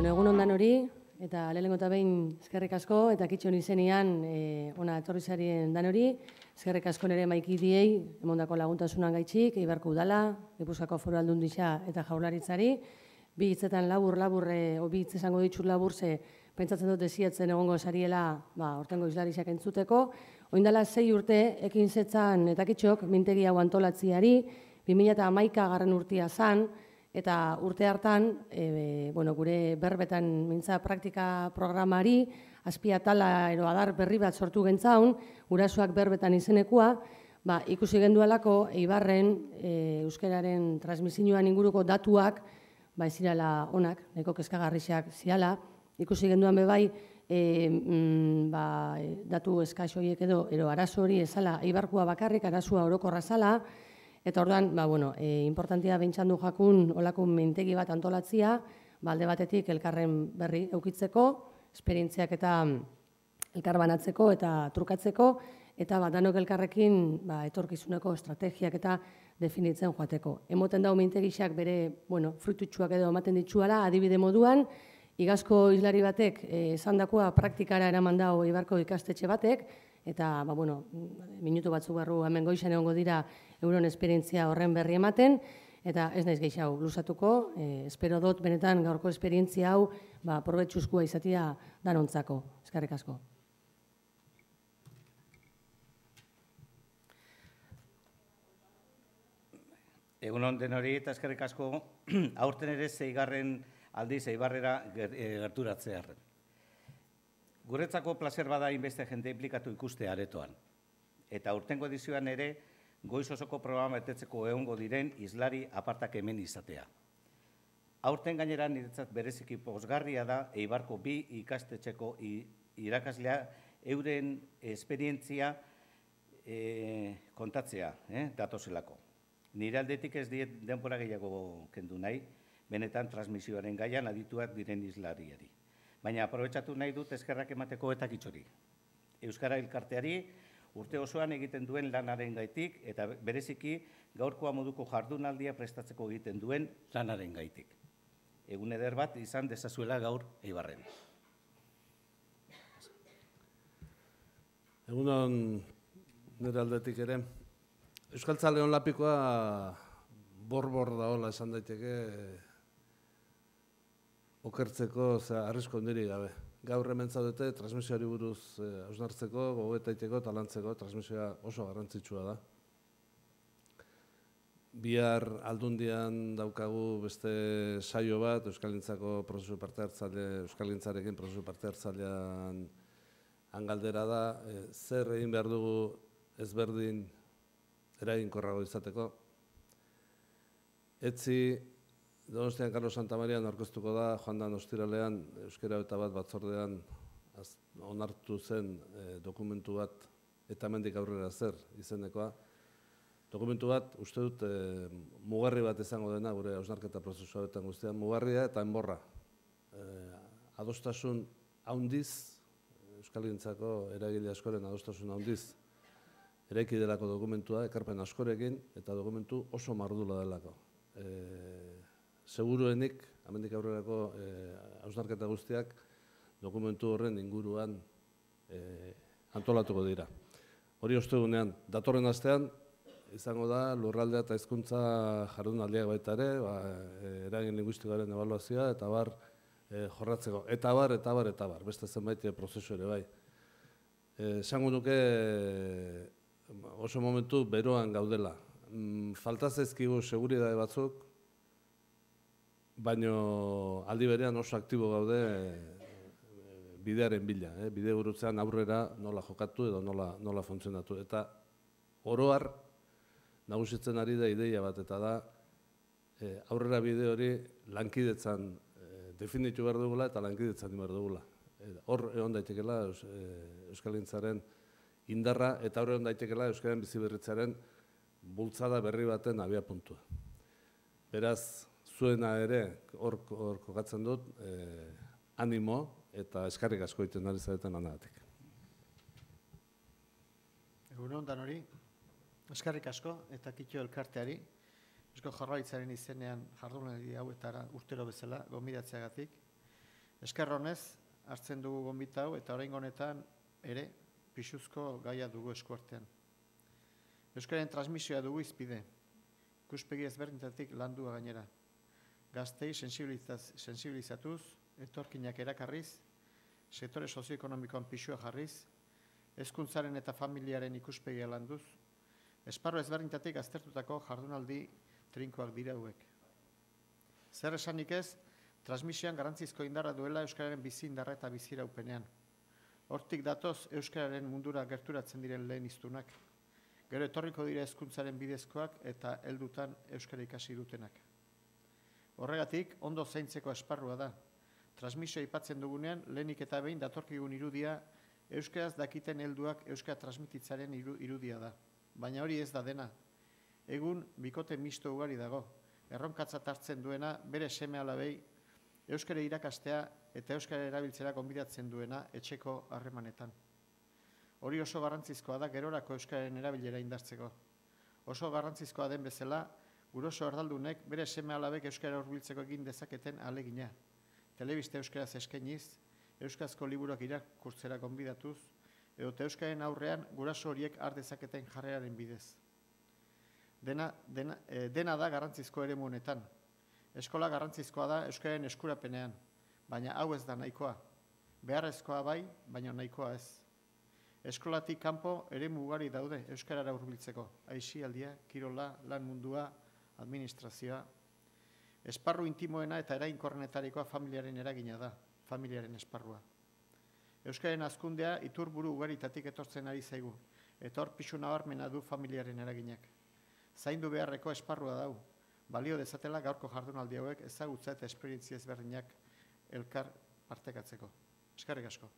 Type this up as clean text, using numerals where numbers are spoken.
Egun ondan hori, eta lehenengo eta behin eskerrik asko, eta kitxon izenean ona etorri zarien dan hori, eskerrik asko nire maikidiei, emondako laguntasunan gaitxik, Eibarko udala, Gipuzkoako Foru Aldundia eta Jaurlaritzari, bi hitzetan labur, bi hitz esango ditut labur, ze pentsatzen dut desiatzen egongo sariela, hortengo islarisak entzuteko. Oindala 6 urte, ekin zetzan eta kitxok, mintegi hau antolatziari, 2011 urtea zan, eta urte hartan, gure berbetan mintza praktika programari, azpiatala ero adar berri bat sortu gentzaun, gurasoak berbetan izenekua, ikusi gendualako Eibarren euskararen transmisioan inguruko datuak, ez zirala onak, nahiko kezkagarriak ziala, ikusi genduan bebai, datu eskaxoiek edo arazo hori ezala Eibarkua bakarrik, arazua orokorra zala, eta orduan, importantia bentsan du jakun olako mintegi bat antolatzia, alde batetik elkarren berri eukitzeko, esperientziak eta elkar banatzeko eta trukatzeko, eta danok elkarrekin etorkizuneko estrategiak eta definitzen joateko. Emoten dau mintegiak bere frututsuak edo ematen ditzuala, adibide moduan, igazko islari batek esandakoa praktikara eraman dau Eibarko ikastetxe batek, eta minutu batzuk barru hemen goizan egongo dira euron esperientzia horren berri ematen, eta ez naiz gehiago luzatuko, espero dut benetan gaurko esperientzia hau probetxuzkoa izatea danontzako. Eskerrik asko. Egun onden hori eta eskerrik asko, aurten ere 6. aldiz Eibarrera gerturatzearen. Guretzako plazer bada inbeste jende implikatu ikuste aretoan. Eta aurtengo edizioan ere, goiz osoko programa betetzeko egongo diren islari apartak hemen izatea. Aurten gainera niretzat bereziki pozgarria da Eibarko 2 ikastetxeko irakaslea euren esperientzia kontatzea datozelako. Nire aldetik ez diet denbora gehiago kendu nahi, benetan transmisioaren gaian adituak diren islariari. Baina aprobetxatu nahi dut eskerrak emateko eta kitxori. Euskara elkarteari urte osoan egiten duen lanaren gaitik eta bereziki gaurkoa moduko jardunaldia prestatzeko egiten duen lanaren gaitik. Egun eder bat izan dezazuela gaur Eibarren. Egunon nire aldetik ere. Euskaltzale Lapikoa borbor daola esan daiteke okertzeko, arrisko ondiri gabe. Gaur hemen zaudete, transmisioari buruz hausnartzeko, gogoetaiteko, talantzeko, transmisioa oso garrantzitsua da. Bihar aldundian daukagu beste saio bat, Euskalintzako prozesu parte hartzaile, Euskalintzarekin prozesu parte hartzailean angaldera da, zer egin behar dugu ezberdin eraginkorrago izateko. Etzi, Donostian Carlos Santamarian aurkeztuko da, joan dan ostiralean, Euskara eta bat batzordean onartu zen dokumentu bat, eta hemendik aurrera zer izenekoa. Dokumentu bat, uste dut, mugarri bat izango dena, gure hausnarketa prozesua betan guztian, mugarria eta enborra. Adostasun haundiz, Euskalintzako eragile askoren adostasun haundiz, eraiki delako dokumentua, ekarpen askorekin, eta dokumentu oso mardula delako. Seguruenik, hemendik aurrerako hausnarketa guztiak, dokumentu horren inguruan antolatuko dira. Hori ostegunean, datorren astean, izango da lurraldea eta hizkuntza jardunaldiak baita ere, eragin linguistikoaren ebaluazioa, eta bar jorratzeko. Eta bar, beste zenbait prozesu ere bai. Esango nuke oso momentu beroan gaudela. Falta zaizkigu seguridade batzuk, baino aldi berean oso aktibo gaude bidearen bila, bide burutzean aurrera nola jokatu edo nola funtzionatu. Eta oroar nagusitzen ari da ideia bat, eta da aurrera bide hori lankidetzan definitu behar dugula eta lankidetzan behar dugula. Hor egon daitekela Euskalintzaren indarra eta hor egon daitekela Euskaren biziberritzearen bultzada berri baten abia puntua. Beraz, zuena ere hor kokatzen dut, animo eta eskarrik asko egiten ari zareten lanagatik. Egun on danori, eskerrik asko eta Kitxo elkarteari, Eusko Jaurlaritzaren izenean jardunaldi hauetara urtero bezala gonbidatzeagatik. Esker honez hartzen dugu gonbita hau eta oraingo honetan ere pisuzko gaia dugu eskuartean. Euskaren transmisioa dugu izpide, ikuspegi ezberdinetatik landua gainera. Gaztei sensibilizatuz, etorkinak erakarriz, sektore sozioekonomikoan pisua jarriz, hezkuntzaren eta familiaren ikuspegia landuz, esparru ezberdinetatik aztertutako jardunaldi trinkoak dira hauek. Zer esanik ez, transmisioan garrantzizko indarra duela euskararen bizi indarra eta biziraupenean. Hortik datoz euskararen mundura gerturatzen diren lehen hiztunak. Gero etorriko dira hezkuntzaren bidezkoak eta heldutan euskara ikasi dutenak. Horregatik, ondo zaintzeko esparrua da. Transmisioa aipatzen dugunean, lehenik eta behin datorkigun irudia, euskaraz dakiten helduak euskara transmititzaren irudia da. Baina hori ez da dena. Egun, bikote misto ugari dago. Erronkatzat hartzen duena, bere seme-alabei, euskara irakastea eta euskara erabiltzera gonbidatzen duena etxeko harremanetan. Hori oso garrantzizkoa da gerorako euskararen erabilera indartzeko. Oso garrantzizkoa den bezala, guroso erdaldunek bere seme-alabek euskara hurbiltzeko egin dezaketen ahalegina. Telebista euskaraz eskainiz, euskarazko liburuak irakurtzera gonbidatuz, edo euskaren aurrean guraso horiek har dezaketen jarreraren bidez. Dena da garrantzizko eremu honetan. Eskola garrantzizkoa da euskararen eskurapenean, baina hau ez da nahikoa. Beharrezkoa bai, baina nahikoa ez. Eskolatik kanpo eremu ugari daude euskarara hurbiltzeko. Aisialdia, kirola, lan mundua, administrazioa. Esparru intimoena eta eraginkorrenetarikoa familiaren eragina da, familiaren esparrua. Euskaren hazkundea iturburu ugaritatik etortzen ari zaigu, eta hor pisu nabarmena du familiaren eraginak. Zaindu beharreko esparrua dau, balio dezatela gaurko jardunaldi hauek ezagutza eta esperientzia ezberdinak elkar partekatzeko. Eskerrik asko.